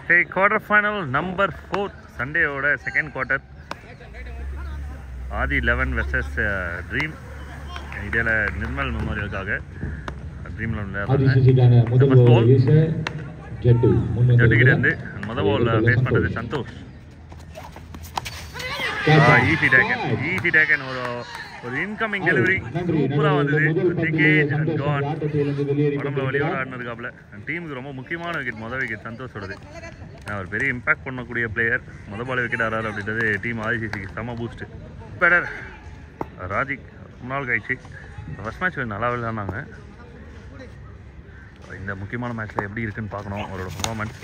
Okay, quarter final number 4 Sunday oda second quarter Adi 11 versus Dream idela Nirmal Memorial kaga Dream la viளையாடுறாங்க முதல் ball ஜட்டு கிட்ட இருந்து முதல் ball face பண்றது Santhosh easy taken ஒரு incoming delivery சூப்பரா வந்தது டிகேஜ் அண்ட் கான் உடம்புல வெளியோட ஆடுனதுக்காப்ல டீமுக்கு ரொம்ப முக்கியமான விக்கெட் முதல் விக்கெட் சந்தோஷோடது ஒரு பெரிய இம்பாக்ட் பண்ணக்கூடிய பிளேயர் முதல் பால் விக்கெட் ஆறாரு அப்படின்றது டீம் ஆதிசிசிக்கு செம பூஸ்ட் பேட்டர் ராஜிக் ரொம்ப நாள் கழிச்சு ஃபர்ஸ்ட் மேட்ச் நல்லா விளையாடுனாங்க இந்த முக்கியமான மேட்ச்ல எப்படி இருக்குன்னு பார்க்கணும் அவரோட பெர்ஃபார்மன்ஸ்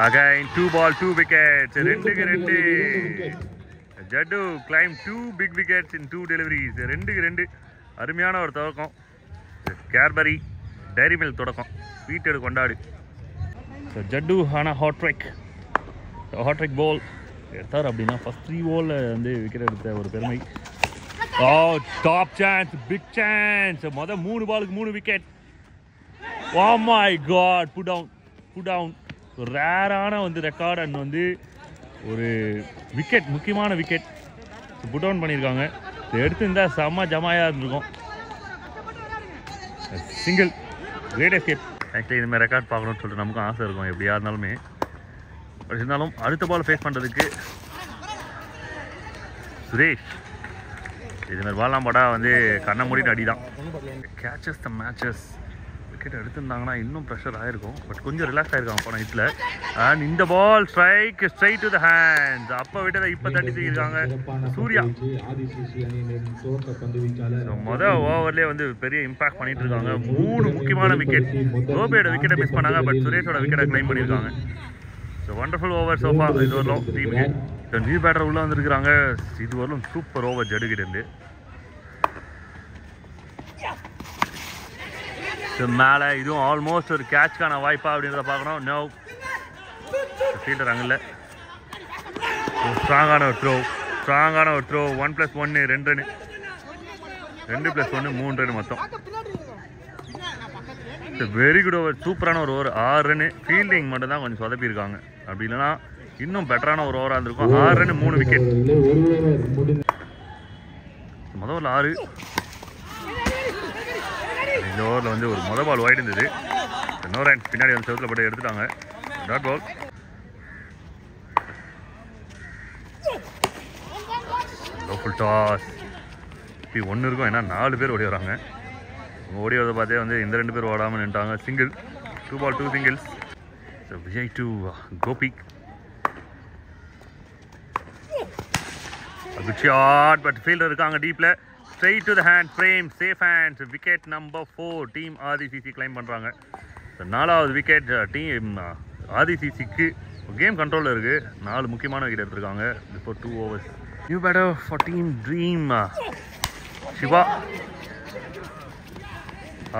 அகைன் 2 ball 2 wickets ரெண்டுக்கு ரெண்டு ஜட்டு claim 2 big wickets in 2 deliveries ரெண்டுக்கு ரெண்டு அருமையான ஒரு தொடக்கம் கேர்பரி டைரி மில்க் தொடக்கம் ஸ்வீட் எடு கொண்டாடு ஜட்டு ஆனா ஹாட் ட்ரிக் பால் எடுத்தார் அப்படின்னா ஃபர்ஸ்ட் 3 ball வந்து விக்கெட் எடுத்த ஒரு பெருமை டாப் சான்ஸ் பிக் சான்ஸ் மொதல் 3 பாலுக்கு 3 wicket oh my god put down ரேரான வந்து ரெக்கார்ட் அண்ட் வந்து ஒரு விக்கெட் முக்கியமான விக்கெட் புட் டவுன் பண்ணியிருக்காங்க எடுத்து இருந்தால் செம்ம ஜமாயாக இருந்திருக்கும் சிங்கிள் கிரேட் எஸ்கேப் ஆக்சுவலி இதுமாதிரி ரெக்கார்ட் பார்க்கணும்னு சொல்லிட்டு நமக்கும் ஆசை இருக்கும் எப்படியா இருந்தாலுமே பட் இருந்தாலும் அடுத்த பால் ஃபேஸ் பண்ணுறதுக்கு சுரேஷ் இதுமாதிரி பால்லாம் போட்டா வந்து கண்ணை மூடிட்டு அடி தான் கேச்சஸ் த மேட்சஸ் விக்கெட் எடுத்திருந்தாங்கன்னா இன்னும் ப்ரெஷர் ஆகிருக்கும் பட் கொஞ்சம் ரிலாக்ஸ் ஆகிருக்காங்க போன ஹிட்டில் அண்ட் இந்த ball straight to the hands அப்போ விட்டதை இப்போ தட்டி தூக்கியிருக்காங்க சூர்யா மொதல் ஓவர்லேயே வந்து பெரிய இம்பாக்ட் பண்ணிட்டு இருக்காங்க 3 முக்கியமான விக்கெட் கோபியோட விக்கெட்டை மிஸ் பண்ணாங்க பட் சுரேஷோட விக்கெட்டை கிளைம் பண்ணியிருக்காங்க ஸோ வண்டர்ஃபுல் ஓவர் சோஃபா இது வரலும் டீமுக்கு நியூ பேட்டர் உள்ளே வந்துருக்குறாங்க இது வரலும் சூப்பர் ஓவர் ஜடுகிட்டு மேலே இதுவும் ஆல்மோஸ்ட் ஒரு கேட்ச்க்கான வாய்ப்பா அப்படின்றத பார்க்கணும் நோ ஃபீல்டர் அங்கே இல்லை ஸ்ட்ராங்கான ஒரு த்ரோ 1+1 2 ரன் 2+1 3 ரன் மொத்தம் வெரி குட் ஓவர் சூப்பரான ஒரு ஓவர் 6 ரன் ஃபீல்டிங் மட்டும் தான் கொஞ்சம் சொதப்பியிருக்காங்க அப்படி இல்லைன்னா இன்னும் பெட்டரான ஒரு ஓவராக இருந்திருக்கும் 6 ரன் 3 விக்கெட் முதல்ல 6 இந்த ஓவரில் வந்து ஒரு மொதல் பால் வைட் இருந்தது இன்னொரு ரன் பின்னாடி வந்து செவத்தில் போட்டு எடுத்துட்டாங்க டாட் பால் ஃபுல் டாஸ் இப்போ 1 இருக்கும் ஏன்னா 4 பேர் ஓடி வராங்க ஓடி வரதை பார்த்தே வந்து இந்த 2 பேர் ஓடாமல் நின்ட்டாங்க single 2 ball 2 singles Vijay to Gopi good shot but fielder இருக்காங்க டீப்பில் straight to the hand frame safe hands wicket number 4 team RCC claim பண்றாங்க நாலாவது விக்கெட் டீம் RCCக்கு கேம் கண்ட்ரோல்ல இருக்கு 4 முக்கியமான விக்கெட் எடுத்துருக்காங்க before 2 overs new batter for team dream Siva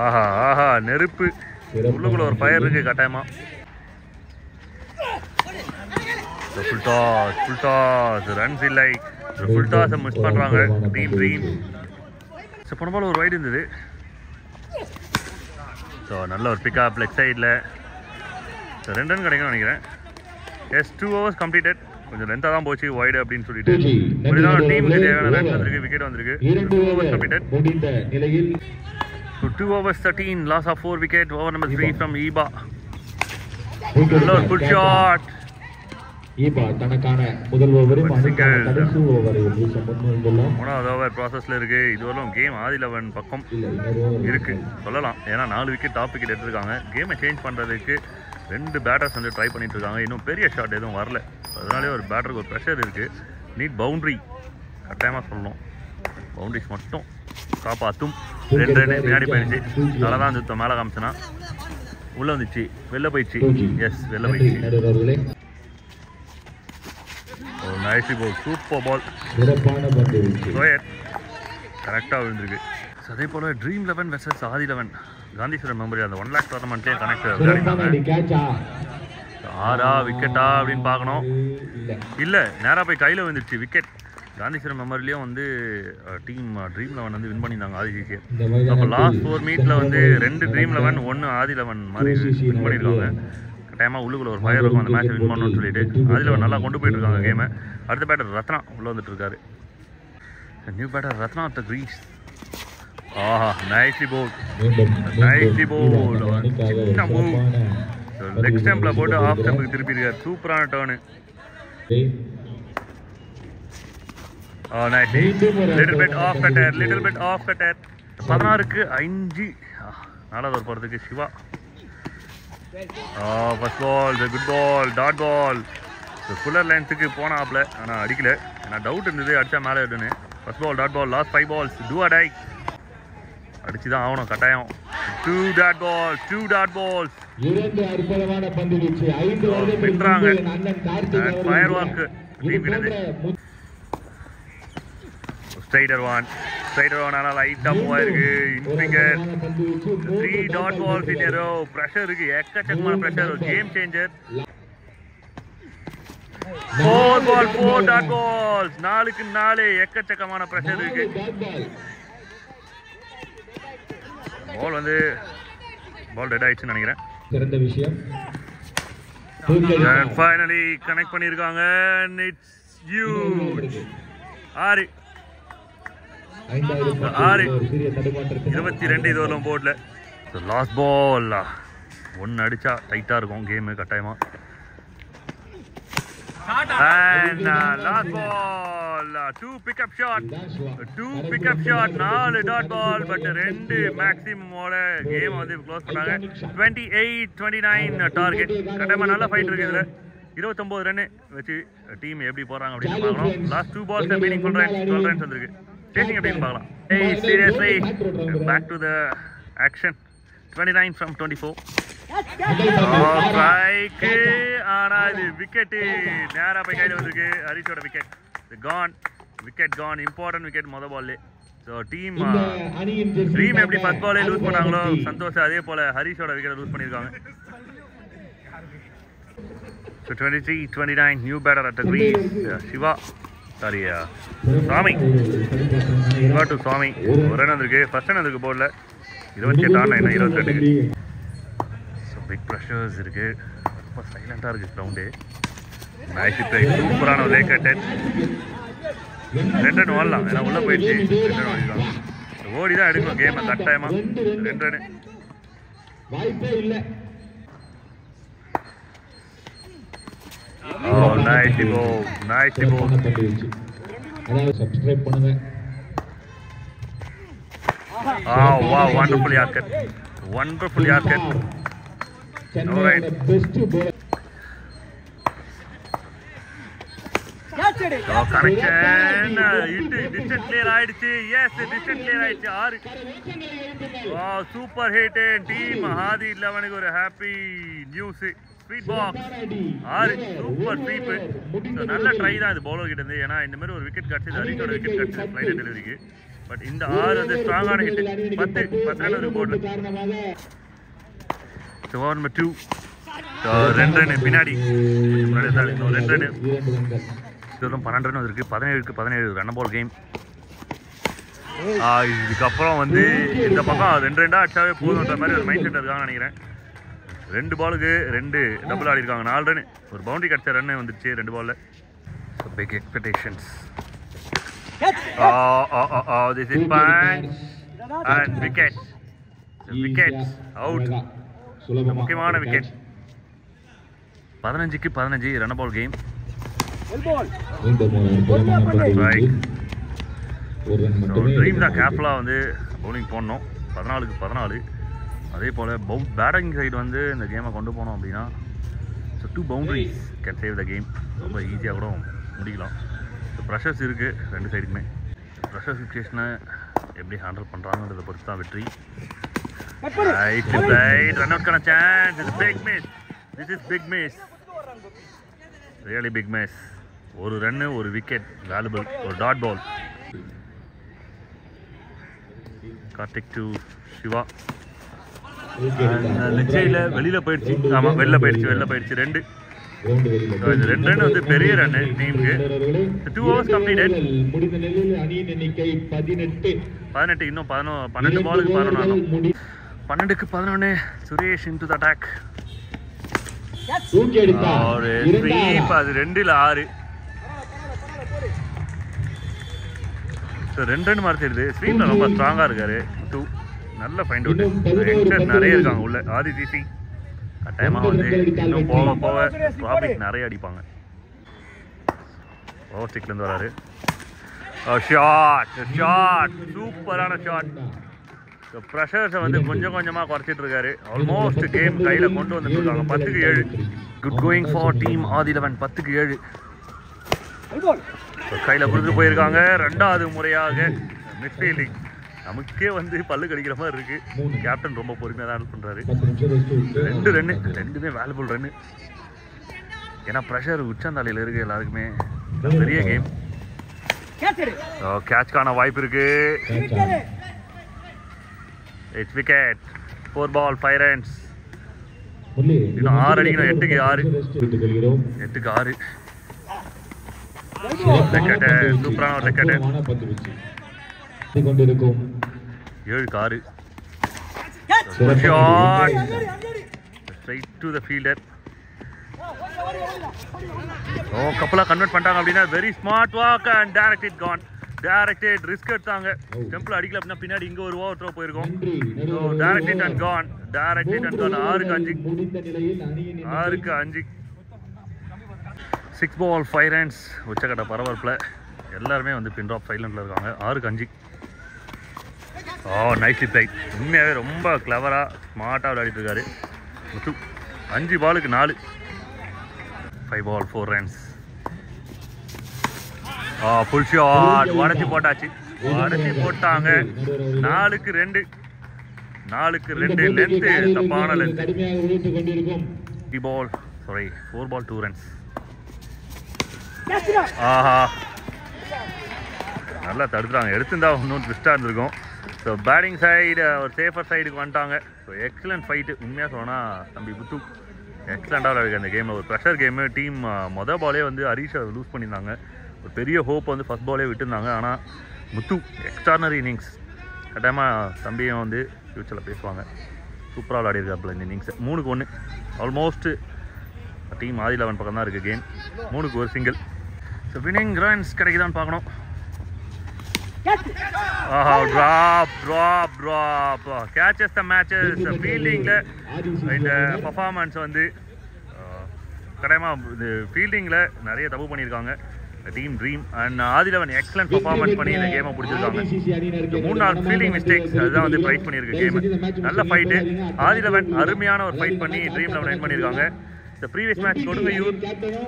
ஆஹா நெருப்பு உள்ளுக்குள்ள ஒரு ஃபயர் இருக்கு கட்டாயமா ஃபுல் டாஸ் ரன்ஸ் இல்லை ஃபுல் டாஸை மிஸ் பண்றாங்க டீம் ட்ரீம் ஸோ போன பால் ஒரு வைடு இருந்தது ஸோ நல்ல ஒரு பிக்கப் லெக் சைடில் ஸோ 2 ரன் கிடைக்கும்னு நினைக்கிறேன் எஸ் 2 overs கம்ப்ளீட்டட் கொஞ்சம் லென்த்தாக தான் போச்சு வைடு அப்படின்னு சொல்லிட்டு டீமுக்கு தேவையான ரன்ஸ் வந்திருக்கு விக்கெட் வந்திருக்கு 2 overs completed 2 overs 13 loss of 4 wicket over number 3 from ஈபா நல்ல ஒரு குட் ஷாட் ஈபா தனக்கான முதல் ஓவரும் கடைசி ஓவரையும் மூணாவது ஓவர் ப்ராசஸில் இருக்குது இதுவரையும் கேம் ஆதி 11 பக்கம் இருக்குது சொல்லலாம் ஏன்னா 4 விக்கெட் டாப் விக்கெட் எடுத்துருக்காங்க கேமை சேஞ்ச் பண்ணுறதுக்கு 2 பேட்டர்ஸ் வந்து ட்ரை பண்ணிட்டு இருக்காங்க இன்னும் பெரிய ஷாட் எதுவும் வரல அதனாலே ஒரு பேட்டருக்கு ஒரு ப்ரெஷர் இருக்குது நீட் பவுண்ட்ரி கட்டாயமாக சொல்லணும் பவுண்ட்ரிஸ் மட்டும் காப்பாற்றும் 2 ரன் பின்னாடி போயிடுச்சு நல்லா தான் சுத்தம் மேலே காமிச்சுனா உள்ளே வந்துச்சு வெளில போயிடுச்சு எஸ் வெளில போயிடுச்சு நைஸ் பால் சூப்பர் பால் கரெக்டாக விழுந்திருக்கு அதே போல் ட்ரீம் 11 வெர்சஸ் ஆதி 11 காந்திஸ்வரன் மெமோரியல் அந்த 1 lakh டோர்னமெண்ட்லேயே கனெக்ட் விளையாடினாங்க 6 விக்கெட்டா அப்படின்னு பார்க்கணும் இல்லை நேராக போய் கையில் வந்துடுச்சு விக்கெட் காந்திஸ்வரன் மெமோரியலையும் வந்து டீம் ட்ரீம் 11 வந்து வின் பண்ணியிருந்தாங்க ஆதிசிசியை அப்போ லாஸ்ட் 4 மீட்டில் வந்து 2 ட்ரீம் 11 1 ஆதி 11 மாதிரி வின் பண்ணியிருக்காங்க டைமாக உள்ளுக்குள்ள ஒரு ஃபயர் இருக்கும் அந்த மேட்ச் வின் பண்ணணும்னு சொல்லிட்டு அதில் நல்லா கொண்டு போயிட்டு இருக்காங்க கேமை. அடுத்த பேட்டர் ரத்னா உள்ளே வந்துட்டு இருக்காரு. New batter Ratna the crease. ஆஹா நைஸ்லி போல்ட், நைஸ்லி போல்ட். சின்ன மூவ் லெக் ஸ்டம்பில் போட்டு ஆஃப் ஸ்டம்புக்கு திருப்பி இருக்காரு. சூப்பரான டேர்னு. Nicely little bit of cutter, little bit of cutter. 16க்கு 5 நாலாவது ஒரு போகிறதுக்கு Siva. First ball good ball, dot ball. Fuller லைன்ஸுக்கு போனாப்ல ஆனால் அடிக்கல. நான் டவுட் இருந்தது அடித்தா மேலே எடுன்னு. First ball dot ball, last 5 balls to a tie. அடிச்சு தான் ஆகணும் கட்டாயம். 2 dot balls, 2 dot balls. இரண்டு அற்புதமான பந்து வீச்சு. 5 வருடங்களுக்கு விட்டுறாங்க. அண்ணன் கார்த்திக் ஃபயர் வாக் டீம்கிறது. ஸ்ட்ரைடர் ஒன் ஆனால் லைட்டாக மூவ் ஆயிருக்கு. இன்ஃபிங்கர் 3 dot balls in a row. Pressure இருக்கு, எக்கச்சக்கமான pressure. Game changer. 4 ball 4 dot balls. 4க்கு 4 எக்கச்சக்கமான ப்ரெஷர் இருக்கு. பால் வந்து பால் டெட் ஆயிடுச்சுன்னு நினைக்கிறேன். சிறந்த விஷயம். And finally கனெக்ட் பண்ணிருக்காங்க. It's huge. 6 22 இது வரலாம் போர்டில். லாஸ்ட் பால் 1 அடிச்சா டைட்டாக இருக்கும் கேமு கட்டாயமா. And last ball 2 pickup shot, 4 dot ball. But 2 மேக்ஸிமமோட கேம் வந்து க்ளோஸ் பண்ணாங்க. 28-29 டார்கெட். கட்டாயமா நல்ல ஃபைட் இருக்கு இதில். 29 ரன் வச்சு டீம் எப்படி போகிறாங்க அப்படின்னு பார்க்கலாம். Last 2 balls meaningful runs 12 runs வந்திருக்கு. சேசிங் அப்படின்னு பார்க்கலாம். Hey seriously back to the action. 29 from 24. Strike. ஆனால் இது விக்கெட்டு நேராக போய் கையில் வந்திருக்கு. ஹரிஷோட wicket gone. Wicket gone. Important wicket மொதல் பால்லே. ஸோ டீம் ட்ரீம் எப்படி ஃபர்ஸ்ட் பாலே லூஸ் பண்ணாங்களோ சந்தோஷ் அதே போல் ஹரிஷோட விக்கெட்டை லூஸ் பண்ணியிருக்காங்க. So 23-29 new batter at the crease. Siva sorry Sami. Siva to சாமி. ஒரு ரன் வந்திருக்கு. ஃபர்ஸ்ட் ரன் வந்திருக்கு போர்டில். 28 ஆன் 22. பிக் ப்ரெஷர்ஸ் இருக்கு. ரொம்ப சைலண்டாக இருக்குது கிரவுண்டு. Nice try. சூப்பரான ஒரு லேக் அட்டட். 2 ரன் ஓடலாம் ஏன்னா உள்ளே போயிடுச்சு. 2 ரன் ஓடிக்கலாம். ஓடி தான் எடுக்கணும் கேமை கட்டாயமாக. 2 ரன் வாய்ப்பே இல்லை. நைஸ் போ, நைஸ் போ. அதாவது சப்ஸ்கிரைப் பண்ணுங்க. wow, wonderful Yorker. Wonderful Yorker. All right. So connection. Distance clear ஆயிடுச்சு. Yes, distance clear ஆயிடுச்சு. 6. Wow, super hit. Team Hadi 11 ஒரு happy news. Sweet box. 6 super sweep. So நல்ல ட்ரை தான் இது bowler கிட்ட இருந்து. ஏன்னா இந்த மாதிரி ஒரு விக்கெட் கிடைச்சது. ஹரிஷோட விக்கெட் கிடைச்சது ஃளைட் டெலிவரிக்கு. பட் இந்த 6 வந்து ஸ்ட்ராங்கான ஹிட். 10 ரன் ஒரு போர்டில். So over number 2. So 2 run பின்னாடி முன்னாடி தான் 2 ரன். இதுவரும் 12 ரன் இருக்குது. 17க்கு 17 ரன் பால் கேம். இதுக்கப்புறம் வந்து இந்த பக்கம் 2 ரன்டாக அடிச்சாவே போதுன்ற மாதிரி ஒரு மைண்ட் செட் இருக்காங்கன்னு நினைக்கிறேன். 2 பாலுக்கு 2 டபுள் ஆடி இருக்காங்க. 4 ரன். ஒரு பவுண்டரி கிடச்ச ரன் வந்துருச்சு 2 பாலில். So big expectations. This is punch and wicket. Wicket out. முக்கியமான விக்கெட். 15க்கு 15 ரன் பால் கேம். ட்ரீம் தான் கேப்ஃபுல்லாக வந்து பவுலிங் போடணும். 14க்கு 14. அதே போல் பேட்டிங் சைடு வந்து இந்த கேமை கொண்டு போனோம் அப்படின்னா so 2 boundaries can save the game. ரொம்ப ஈஸியாக கூட முடிக்கலாம். ஸோ ப்ரெஷர்ஸ் இருக்குது 2 சைடுக்குமே. ப்ரெஷர் சுச்சுவேஷனை எப்படி ஹேண்டில் பண்ணுறாங்கன்றதை பொறுத்து தான் வெற்றி. ரன் அவுட்கான சான்ஸ். இது big miss. This is big miss. Really big miss. ஒரு ரன்னு ஒரு விக்கெட் வேல்யூபிள். ஒரு dot ball. Karthik to Siva. Leg சைடில் வெளியில் போயிடுச்சு. ஆமாம் வெளில போயிடுச்சு. 2 இது 2 ரன் வந்து பெரிய ரன் டீமுக்கு. 2 overs கம்ப்ளீட்டட். 18 இன்னும் 12 பாலுக்கு 11 ஆகணும். 12க்கு 11 சுரேஷ் இன்டு த அட்டாக். தூக்கி அடித்தா ஒரு இரண்டு ஆறா. ஸ்வீப், அது 2ல் 6. ஸோ 2 ரன் மாதிரி தெரியுது. ஸ்வீப்ல ரொம்ப ஸ்ட்ராங்கா இருக்காரு. 2 நல்ல ஃபைண்ட் அவுட். யங்ஸ்டர் நிறைய இருக்காங்க உள்ள. ஆதி சிசி கட்டாயமா வந்து இன்னும் போக போக ப்ராஃபிட் நிறைய அடிப்பாங்க. ஓவர் ஸ்டிக்ல இருந்து வராரு. ஷாட் ஷாட், சூப்பரான ஷாட். ப்ரெஷர்ஸை வந்து கொஞ்சம் கொஞ்சமாக குறைச்சிட்டு இருக்காரு. ஆல்மோஸ்ட் கேம் கையில் கொண்டு வந்துட்டு இருக்காங்க. 10க்கு 7. Good going for team Aadhi 11. 10க்கு 7 கையில் கொடுத்துட்டு போயிருக்காங்க. 2வது முறையாக மிட்ஃபீல்டிங். நமக்கே வந்து பல்லு கடிக்கிற மாதிரி இருக்கு. கேப்டன் ரொம்ப பொறுமையாக தான் ஹேண்டில் பண்ணுறாரு. 2 ரன்னு, 2மே வேல்யூபிள் ரன்னு. ஏன்னா ப்ரெஷர் உச்சந்தாலையில் இருக்கு எல்லாருக்குமே. பெரிய கேம். கேட்ச்க்கான வாய்ப்பு இருக்கு. It's wicket. 4 ball 5 runs. இன்னும் 6 அடிக்கணும். 8க்கு 6. 8க்கு 6. சூப்பரான ஒரு விக்கெட். 7க்கு 6. Shot straight to the fielder. கப்பலா கன்வெர்ட் பண்ணிட்டாங்க அப்படின்னா very smart walk and directed gone. Directed risk எடுத்தாங்க. டெம்பிள் அடிக்கல அப்படின்னா பின்னாடி இங்க ஒரு ஓவர் த்ரோ போயிருக்கும். Directed and gone. Directed and gone. 6க்கு 5. 6க்கு 5. 6 பால் 5 ரன்ஸ். உச்சக்கட்ட பரபரப்பில் எல்லாருமே வந்து பின் ட்ராப் சைலண்டில் இருக்காங்க. 6க்கு 5. Nicely played. உண்மையாகவே ரொம்ப கிளவராக ஸ்மார்ட்டாக விளையாடிட்டு இருக்காரு. 5 பாலுக்கு 4. 5 பால் 4 ரன்ஸ். Full shot. உடச்சி போட்டாச்சு. உடச்சி போட்டாங்க. 4க்கு 2. 4க்கு 2. லென்த்து தப்பான லென்த்து. 4 பால் 2 ரன்ஸ். ஆஹா, நல்லா தடுத்துறாங்க. எடுத்துருந்தா இன்னும் ட்விஸ்டாக இருந்திருக்கும். ஸோ பேட்டிங் சைடு ஒரு சேஃபர் சைடுக்கு வந்துட்டாங்க. So excellent fight. உண்மையாக சொன்னால் தம்பி புத்து எக்ஸலண்டாக விளையாடுங்க அந்த கேமில். ஒரு ப்ரெஷர் கேமு. டீம் மொதல் பாலே வந்து ஹரீஷை லூஸ் பண்ணியிருந்தாங்க. ஒரு பெரிய ஹோப் வந்து ஃபஸ்ட் பாலே விட்டுருந்தாங்க. ஆனால் முத்து எக்ஸ்ட்ரானரி இன்னிங்ஸ். கட்டாயமாக தம்பியும் வந்து ஃப்யூச்சரில் பேசுவாங்க. சூப்பராக விளையாடிருக்காப்புல இந்த இன்னிங்ஸ். 3க்கு 1. ஆல்மோஸ்ட்டு டீம் ஆதி 11 பக்கம் தான் இருக்குது கேம். 3க்கு 1 சிங்கிள். ஸோ வினிங் ரன்ஸ் கிடைக்குதான்னு பார்க்கணும். Drop catches the matches. ஃபீல்டிங்கில் இந்த பர்ஃபார்மன்ஸ் வந்து கட்டாயமாக இது ஃபீல்டிங்கில் நிறைய தப்பு பண்ணியிருக்காங்க team dream. And Aadhi 11 excellent performance பண்ணி இந்த கேமை பிடிச்சிருக்காங்க. 3-4 ஃபீல்டிங் மிஸ்டேக்ஸ் அதுதான் வந்து ப்ரைஸ் பண்ணியிருக்கு கேமு. நல்ல ஃபைட்டு. ஆதி 11 அருமையான ஒரு ஃபைட் பண்ணி ட்ரீம் 11 வின் பண்ணியிருக்காங்க. இந்த ப்ரீவியஸ் மேட்ச் கொடுங்கையூர்,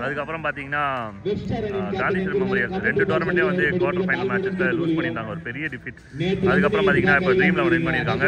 அதுக்கப்புறம் பார்த்தீங்கன்னா காந்திஸ்வரம் மெமோரியல் 2 டோர்னமெண்ட்டே வந்து குவார்டர் ஃபைனல் மேட்சஸில் லூஸ் பண்ணியிருந்தாங்க. ஒரு பெரிய டிஃபிட். அதுக்கப்புறம் பார்த்தீங்கன்னா இப்போ ட்ரீம் 11 வின் பண்ணியிருக்காங்க.